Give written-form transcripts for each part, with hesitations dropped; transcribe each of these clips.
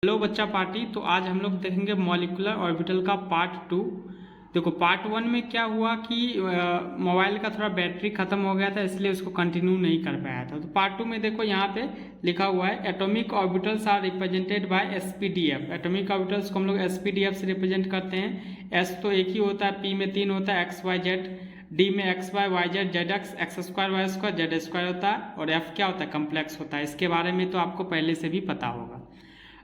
Hello बच्चा party. तो आज हम लोग देखेंगे मॉलिक्यूलर ऑर्बिटल का पार्ट 2। देखो पार्ट 1 में क्या हुआ कि मोबाइल का थोड़ा बैटरी खत्म हो गया था, इसलिए उसको कंटिन्यू नहीं कर पाया था। तो पार्ट 2 में देखो यहाँ पे लिखा हुआ है atomic orbitals are represented by S P D F. Atomic orbitals को हम लोग एसपीडीएफ से रिप्रेजेंट करते हैं। एस तो एक ही होता है, पी में 3 होता है, एक्स वाई जेड, डी में X Y Y Z Z X, X square Y square Z square होता है, और एफ क्या होता है, कम्प्लेक्स होता है। इसके बारे में तो आपको पहले से भी पता होगा।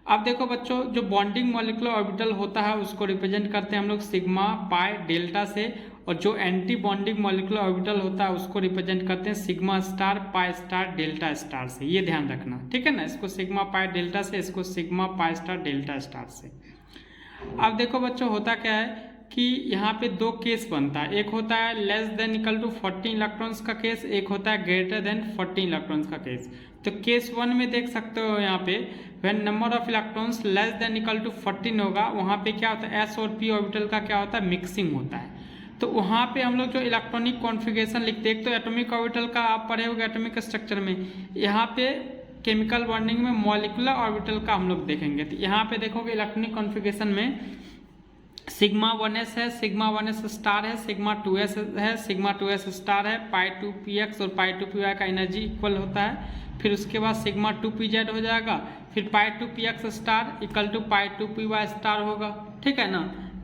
अब देखो बच्चों, जो बॉन्डिंग मॉलिक्यूलर ऑर्बिटल होता है उसको रिप्रेजेंट करते हैं हम लोग सिग्मा पाई डेल्टा से, और जो एंटी बॉन्डिंग मॉलिक्यूलर ऑर्बिटल होता है उसको रिप्रेजेंट करते हैं sigma star pi star delta star से। ये ध्यान रखना, ठीक है ना। इसको सिग्मा पाई डेल्टा से, इसको sigma pi star delta star से। अब देखो बच्चों, होता क्या है कि यहाँ पे दो केस बनता है। एक होता है less than equal to 14 electrons का केस, एक होता है ग्रेटर देन 14 इलेक्ट्रॉन्स का केस। तो केस 1 में देख सकते हो यहाँ पे when number of electrons less than equal to 14 होगा, वहाँ पे क्या होता है, एस और पी ऑर्बिटल का क्या होता है, मिक्सिंग होता है। तो वहाँ पे हम लोग जो इलेक्ट्रॉनिक कॉन्फ़िगरेशन लिखते हैं, एक तो एटॉमिक ऑर्बिटल का आप पढ़े होगे एटॉमिक स्ट्रक्चर में, यहाँ पे केमिकल बॉन्डिंग में मॉलिक्यूलर ऑर्बिटल का हम लोग देखेंगे। तो यहाँ पे देखोगे इलेक्ट्रॉनिक कॉन्फ़िगरेशन में सिग्मा 1s है, सिग्मा 1s स्टार है, सिग्मा 2s है, सिग्मा 2s स्टार है, पाई 2px और पाई 2py का एनर्जी इक्वल होता है। फिर उसके बाद सिग्मा 2pz हो जाएगा, फिर pi 2px star equal to pi 2py star होगा, ठीक है ना।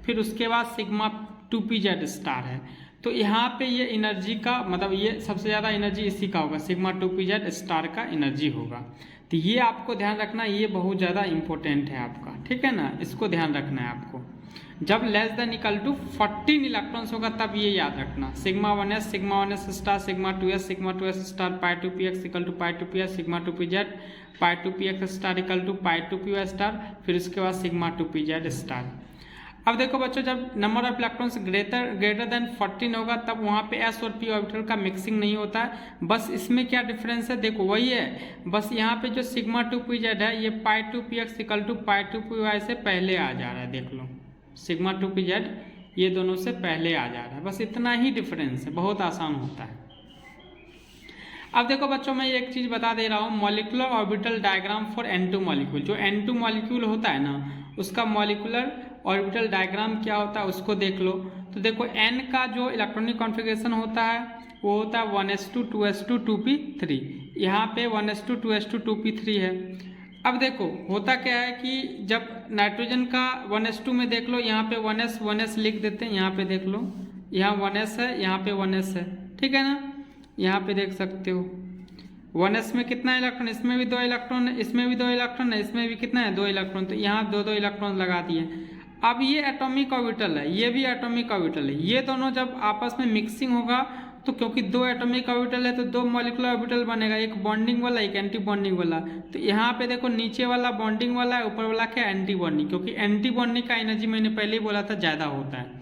फिर उसके बाद सिग्मा 2pz स्टार है। तो यहाँ पे ये एनर्जी का मतलब ये सबसे ज़्यादा एनर्जी इसी का होगा, सिग्मा 2pz स्टार का एनर्जी होगा। तो ये आपको ध्यान रखना, ये बहुत ज़्यादा इंपॉर्टेंट है आपका, ठीक है ना। इसको ध्यान रखना है आपको। जब less than equal to 14 electrons होगा तब ये याद रखना, sigma 1s star, sigma 2s star, pi 2px equal to pi 2py, sigma 2pz pi 2px star equal to pi 2py star, फिर उसके बाद सिग्मा 2pz स्टार। अब देखो बच्चों, जब number of electrons greater than 14 होगा तब वहाँ पे एस और पी ऑर्बिटल का मिक्सिंग नहीं होता है। बस इसमें क्या डिफरेंस है, देखो वही है, बस यहाँ पे जो सिग्मा 2pz है ये पाई 2px equal to pi 2py से पहले आ जा रहा है। देख लो सिग्मा 2pz ये दोनों से पहले आ जा रहा है, बस इतना ही डिफरेंस है, बहुत आसान होता है। अब देखो बच्चों, मैं एक चीज़ बता दे रहा हूँ, molecular orbital diagram for N2 molecule. जो N2 मॉलिक्यूल होता है ना, उसका मॉलिक्यूलर ऑर्बिटल डायग्राम क्या होता है उसको देख लो। तो देखो N का जो इलेक्ट्रॉनिक कॉन्फ़िगरेशन होता है वो होता है 1s2 2s2 2p3। यहाँ पे 1s2 2s2 2p3 है। अब देखो होता क्या है कि जब नाइट्रोजन का 1s2 में देख लो, यहाँ पे 1s लिख देते हैं, यहाँ पे देख लो, यहाँ 1s है, यहाँ पे 1s है, ठीक है ना। यहाँ पे देख सकते हो 1s में कितना इलेक्ट्रॉन, इसमें भी 2 इलेक्ट्रॉन है, इसमें भी 2 इलेक्ट्रॉन है, इसमें भी कितना है, 2 इलेक्ट्रॉन। तो यहाँ 2 इलेक्ट्रॉन लगा दिए। अब ये एटॉमिक ऑर्बिटल है, ये भी एटॉमिक ऑर्बिटल है। ये दोनों जब आपस में मिक्सिंग होगा तो क्योंकि 2 एटॉमिक ऑर्बिटल है तो 2 मॉलिक्यूलर ऑर्बिटल बनेगा, एक बॉन्डिंग वाला एक एंटी बॉन्डिंग वाला। तो यहाँ पे देखो नीचे वाला बॉन्डिंग वाला है, ऊपर वाला क्या एंटी बॉन्डिंग, क्योंकि एंटी बॉन्डिंग का एनर्जी मैंने पहले ही बोला था ज़्यादा होता है।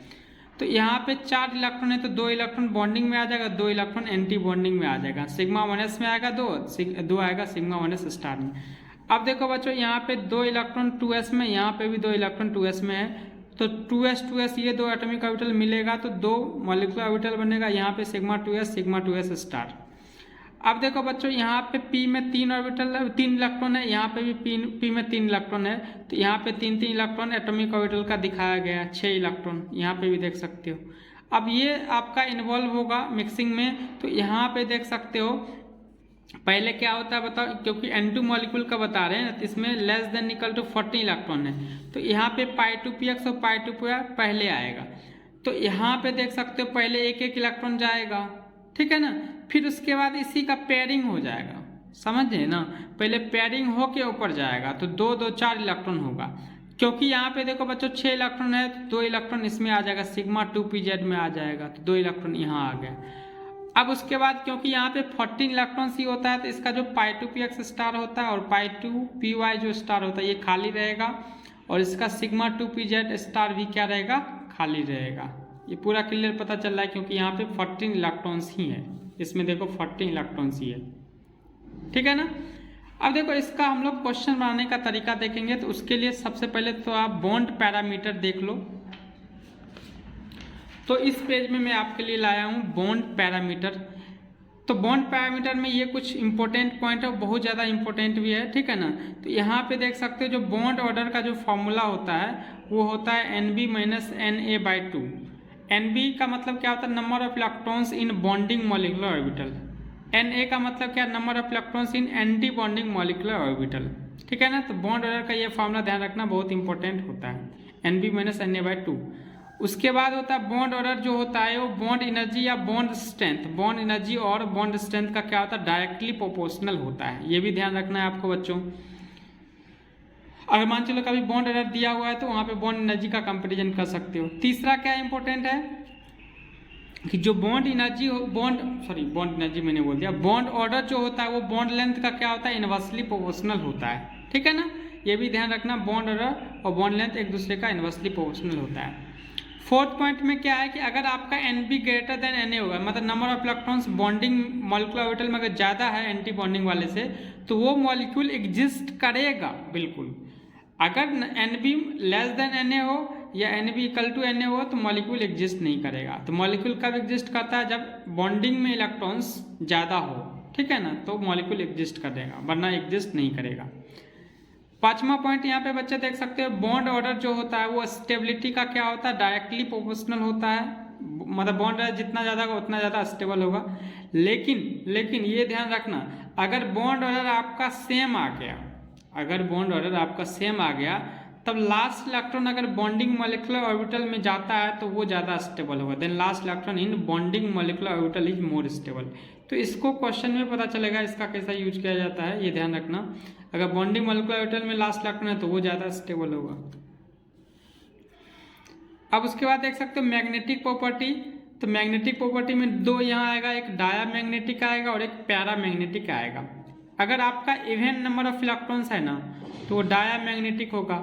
तो यहाँ पे 4 इलेक्ट्रॉन है तो 2 इलेक्ट्रॉन बॉन्डिंग में आ जाएगा, 2 इलेक्ट्रॉन एंटी बॉन्डिंग में आ जाएगा। सिग्मा 1s में आएगा 2 आएगा सिग्मा 1s स्टार में। अब देखो बच्चों, यहाँ पे 2 इलेक्ट्रॉन 2s में, यहाँ पे भी 2 इलेक्ट्रॉन 2s में है। तो 2s ये 2 एटॉमिक ऑर्बिटल मिलेगा तो 2 मॉलिक्यूलर ऑर्बिटल बनेगा, यहाँ पे सिग्मा 2s स्टार। अब देखो बच्चों, यहाँ पे p में 3 ऑर्बिटल 3 इलेक्ट्रॉन है, यहाँ पे भी p में 3 इलेक्ट्रॉन है। तो यहाँ पे 3 इलेक्ट्रॉन एटॉमिक ऑर्बिटल का दिखाया गया है, 6 इलेक्ट्रॉन यहाँ पे भी देख सकते हो। अब ये आपका इन्वॉल्व होगा मिक्सिंग में। तो यहाँ पे देख सकते हो पहले क्या होता है बताओ, क्योंकि N2 मॉलिक्यूल का बता रहे हैं, इसमें less than equal to 14 electron है। तो यहाँ पे पाई 2px और पाई 2py पहले आएगा। तो यहाँ पे देख सकते हो पहले एक इलेक्ट्रॉन जाएगा, ठीक है ना। फिर उसके बाद इसी का पेयरिंग हो जाएगा, समझे ना। पहले पेयरिंग हो के ऊपर जाएगा तो 2 2 4 इलेक्ट्रॉन होगा। क्योंकि यहाँ पे देखो बच्चों 6 इलेक्ट्रॉन है तो 2 इलेक्ट्रॉन इसमें आ जाएगा, सिग्मा 2pz में आ जाएगा, तो 2 इलेक्ट्रॉन यहाँ आ गया। अब उसके बाद क्योंकि यहाँ पे 14 इलेक्ट्रॉन्स ही होता है तो इसका जो पाई 2px स्टार होता है और पाई 2py जो स्टार होता है ये खाली रहेगा, और इसका सिग्मा 2pz स्टार भी क्या रहेगा, खाली रहेगा। ये पूरा क्लियर पता चल रहा है, क्योंकि यहाँ पे 14 इलेक्ट्रॉन्स ही है, इसमें देखो 14 इलेक्ट्रॉन्स ही है, ठीक है ना। अब देखो इसका हम लोग क्वेश्चन बनाने का तरीका देखेंगे। तो उसके लिए सबसे पहले तो आप बॉन्ड पैरामीटर देख लो। तो इस पेज में मैं आपके लिए लाया हूँ बॉन्ड पैरामीटर। तो बॉन्ड पैरामीटर में ये कुछ इंपॉर्टेंट पॉइंट है, बहुत ज़्यादा इंपॉर्टेंट भी है, ठीक है ना। तो यहाँ पे देख सकते हो जो बॉन्ड ऑर्डर का जो फॉर्मूला होता है वो होता है NB माइनस NA/2। NB का मतलब क्या होता है, number of electrons in bonding molecular orbital. Na का मतलब क्या, number of electrons in anti bonding molecular orbital, ठीक है ना। तो बॉन्ड ऑर्डर का ये फॉर्मूला ध्यान रखना, बहुत इंपॉर्टेंट होता है, NB माइनस NA/2। उसके बाद होता है बॉन्ड ऑर्डर जो होता है वो बॉन्ड एनर्जी या बॉन्ड स्ट्रेंथ, बॉन्ड एनर्जी और बॉन्ड स्ट्रेंथ का क्या होता है, डायरेक्टली प्रोपोर्शनल होता है। ये भी ध्यान रखना है आपको बच्चों। अगर मान चलो कभी बॉन्ड ऑर्डर दिया हुआ है तो वहाँ पे बॉन्ड एनर्जी का कंपैरिजन कर सकते हो। तीसरा क्या इंपॉर्टेंट है कि जो बॉन्ड एनर्जी बॉन्ड एनर्जी मैंने बोल दिया, बॉन्ड ऑर्डर जो होता है वो बॉन्ड लेंथ का क्या होता है, इनवर्सली प्रोपोर्शनल होता है, ठीक है ना। ये भी ध्यान रखना, बॉन्ड ऑर्डर और बॉन्ड लेंथ एक दूसरे का इनवर्सली प्रोपोर्शनल होता है। फोर्थ पॉइंट में क्या है कि अगर आपका NB ग्रेटर देन Na होगा, मतलब number of electrons bonding molecular orbital में अगर ज़्यादा है एंटी बॉन्डिंग वाले से, तो वो मॉलिक्यूल एग्जिस्ट करेगा बिल्कुल। अगर NB लेस देन Na हो या NB इक्वल टू Na हो तो मॉलिक्यूल एग्जिस्ट नहीं करेगा। तो मॉलिक्यूल कब एग्जिस्ट करता है, जब बॉन्डिंग में इलेक्ट्रॉन्स ज़्यादा हो, ठीक है ना, तो मॉलिक्यूल एग्जिस्ट करेगा, वरना एग्जिस्ट नहीं करेगा। पांचवा पॉइंट यहाँ पे बच्चे देख सकते हो, बॉन्ड ऑर्डर जो होता है वो स्टेबिलिटी का क्या होता है, डायरेक्टली प्रोपोर्शनल होता है, मतलब बॉन्ड ऑर्डर जितना ज़्यादा होगा उतना ज़्यादा स्टेबल होगा। लेकिन ये ध्यान रखना, अगर बॉन्ड ऑर्डर आपका सेम आ गया, अगर बॉन्ड ऑर्डर आपका सेम आ गया, तब लास्ट इलेक्ट्रॉन अगर बॉन्डिंग मॉलिक्यूलर ऑर्बिटल में जाता है तो वो ज़्यादा स्टेबल होगा। Then last electron in bonding molecular orbital is more stable. तो इसको क्वेश्चन में पता चलेगा इसका कैसा यूज किया जाता है, ये ध्यान रखना। अगर बॉन्डिंग मॉलिक्यूलर ऑर्बिटल में लास्ट इलेक्ट्रॉन है तो वो ज़्यादा स्टेबल होगा। अब उसके बाद देख सकते हो मैग्नेटिक प्रॉपर्टी। तो मैग्नेटिक प्रॉपर्टी में दो यहाँ आएगा, एक डायामैग्नेटिक आएगा और एक पैरामैग्नेटिक आएगा। अगर आपका इवन नंबर ऑफ इलेक्ट्रॉन्स है ना तो वो डायामैग्नेटिक होगा,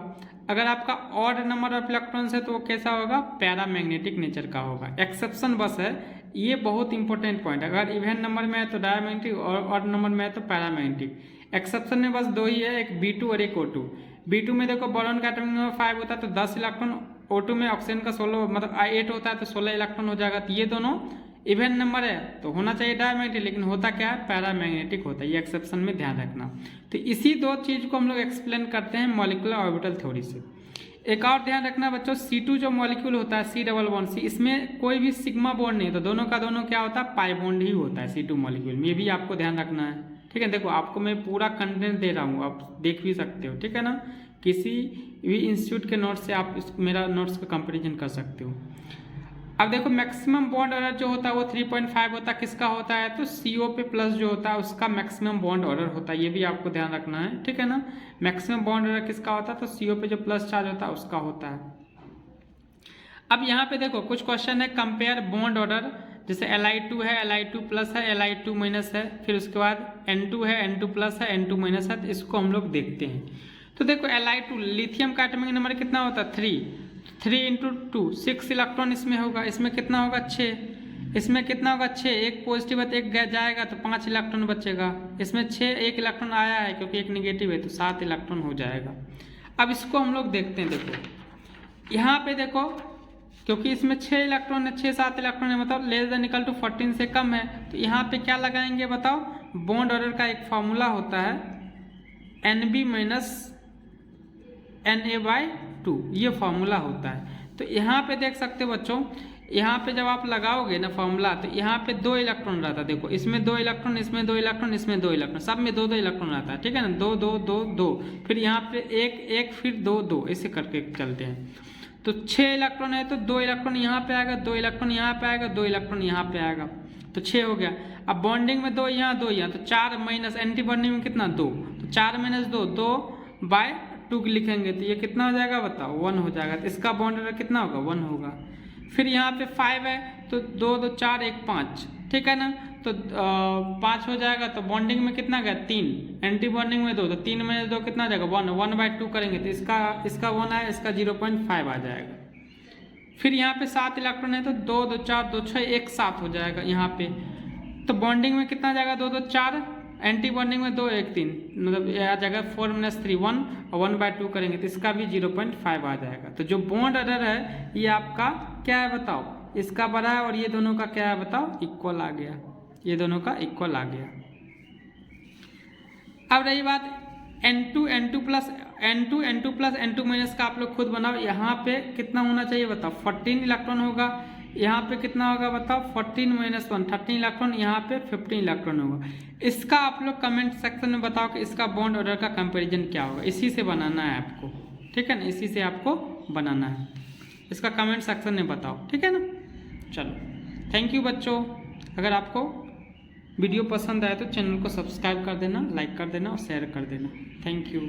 अगर आपका ऑड नंबर ऑफ इलेक्ट्रॉन्स है तो वो कैसा होगा, पैरामैग्नेटिक नेचर का होगा। एक्सेप्शन बस है, ये बहुत इंपॉर्टेंट पॉइंट है, अगर इवन नंबर में है तो डायामैग्नेटिक और ऑड नंबर में है तो पैरामैग्नेटिक। एक्सेप्शन में बस दो ही है, एक B2 और एक O2। B2 में देखो बोरॉन का एटॉमिक नंबर 5 होता है तो 10 इलेक्ट्रॉन, O2 में ऑक्सीजन का 16 मतलब 8 होता है तो 16 इलेक्ट्रॉन हो जाएगा। तो ये दोनों इवन नंबर है तो होना चाहिए डायमैग्नेटिक, लेकिन होता क्या है, पैरामैग्नेटिक होता है। ये एक्सेप्शन में ध्यान रखना। तो इसी दो चीज़ को हम लोग एक्सप्लेन करते हैं मॉलिक्यूलर ऑर्बिटल थ्योरी से। एक और ध्यान रखना बच्चों, C2 जो मॉलिक्यूल होता है C++, इसमें कोई भी सिग्मा बॉन्ड नहीं, तो दोनों का दोनों क्या होता है, पाई बॉन्ड ही होता है C2 मॉलिक्यूल में। ये भी आपको ध्यान रखना है, ठीक है। देखो आपको मैं पूरा कंटेंट दे रहा हूँ, आप देख भी सकते हो, ठीक है ना। किसी भी इंस्टीट्यूट के नोट्स से आप मेरा नोट्स का कंपैरिजन कर सकते हो। अब देखो मैक्सिमम बॉन्ड ऑर्डर जो होता है वो 3.5 होता है, किसका होता है, तो CO पे प्लस जो होता है उसका मैक्सिमम बॉन्ड ऑर्डर होता है। ये भी आपको ध्यान रखना है, ठीक है ना। मैक्सिमम बॉन्ड ऑर्डर किसका होता है, तो CO पे जो प्लस चार्ज होता है उसका होता है। अब यहाँ पे देखो कुछ क्वेश्चन है, कंपेयर बॉन्ड ऑर्डर, जैसे Li2 है, Li2 प्लस है, Li2 माइनस है, फिर उसके बाद N2 है, N2 प्लस है, N2 माइनस है। तो इसको हम लोग देखते हैं। तो देखो Li2 लिथियम का एटॉमिक नंबर कितना होता है, 3 × 2 6 इलेक्ट्रॉन इसमें होगा, इसमें कितना होगा 6, इसमें कितना होगा 6, एक पॉजिटिव है तो एक गैस जाएगा तो 5 इलेक्ट्रॉन बचेगा, इसमें 6 एक इलेक्ट्रॉन आया है क्योंकि एक निगेटिव है तो 7 इलेक्ट्रॉन हो जाएगा। अब इसको हम लोग देखते हैं। देखो यहाँ पे देखो, क्योंकि इसमें 6 इलेक्ट्रॉन है, 6-7 इलेक्ट्रॉन है, मतलब लेस देन इक्वल टू 14 से कम है, तो यहाँ पे क्या लगाएंगे बताओ, बॉन्ड ऑर्डर का एक फॉर्मूला होता है NB माइनस Na/2, ये फॉर्मूला होता है। तो यहाँ पे देख सकते हो बच्चों, यहाँ पे जब आप लगाओगे ना फॉर्मूला तो यहाँ पे 2 इलेक्ट्रॉन रहता है। देखो इसमें 2 इलेक्ट्रॉन, इसमें 2 इलेक्ट्रॉन, इसमें 2 इलेक्ट्रॉन, सब में 2-2 इलेक्ट्रॉन रहता है, ठीक है ना। 2 2 2 2, फिर यहाँ पे 1 1, फिर 2 2, ऐसे करके चलते हैं। तो 6 इलेक्ट्रॉन है तो 2 इलेक्ट्रॉन यहाँ पे आएगा, 2 इलेक्ट्रॉन यहाँ पे आएगा, 2 इलेक्ट्रॉन यहाँ पे आएगा, तो 6 हो गया। अब बॉन्डिंग में 2 यहाँ 2 यहाँ, तो 4 माइनस एंटी बॉन्डिंग में कितना 2, तो 4 माइनस 2 2/2 लिखेंगे तो ये कितना हो जाएगा बताओ, 1 हो जाएगा। तो इसका बॉन्ड ऑर्डर कितना होगा, 1 होगा। फिर यहाँ पे 5 है तो 2 2 4 1 5, ठीक है ना। तो 5 हो जाएगा, तो बॉन्डिंग में कितना गया 3, एंटी बॉन्डिंग में 2, तो 3 में 2 कितना आ जाएगा 1, 1/2 करेंगे तो इसका 1 है, इसका 0.5 आ जाएगा। फिर यहाँ पे 7 इलेक्ट्रॉन है तो 2 2 4 2 6 1 7 हो जाएगा यहाँ पे। तो बॉन्डिंग में कितना जाएगा 2 2 4, एंटी बॉन्डिंग में 2 1 3, मतलब आ जाएगा 4 - 3 1, और 1/2 करेंगे तो इसका भी 0.5 आ जाएगा। तो जो बॉन्ड ऑर्डर है ये आपका क्या है बताओ, इसका बड़ा है और ये दोनों का क्या है बताओ, इक्वल आ गया। ये दोनों का इक्वल आ गया। अब रही बात N2 प्लस N2 माइनस का आप लोग खुद बनाओ। यहाँ पे कितना होना चाहिए बताओ, 14 इलेक्ट्रॉन होगा। यहाँ पे कितना होगा बताओ, 14 माइनस 1 13 इलेक्ट्रॉन, यहाँ पे 15 इलेक्ट्रॉन होगा। इसका आप लोग कमेंट सेक्शन में बताओ कि इसका बॉन्ड ऑर्डर का कंपैरिजन क्या होगा। इसी से बनाना है आपको, ठीक है ना, इसी से आपको बनाना है। इसका कमेंट सेक्शन में बताओ, ठीक है ना। चलो थैंक यू बच्चों। अगर आपको वीडियो पसंद आए तो चैनल को सब्सक्राइब कर देना, लाइक कर देना और शेयर कर देना। Thank you.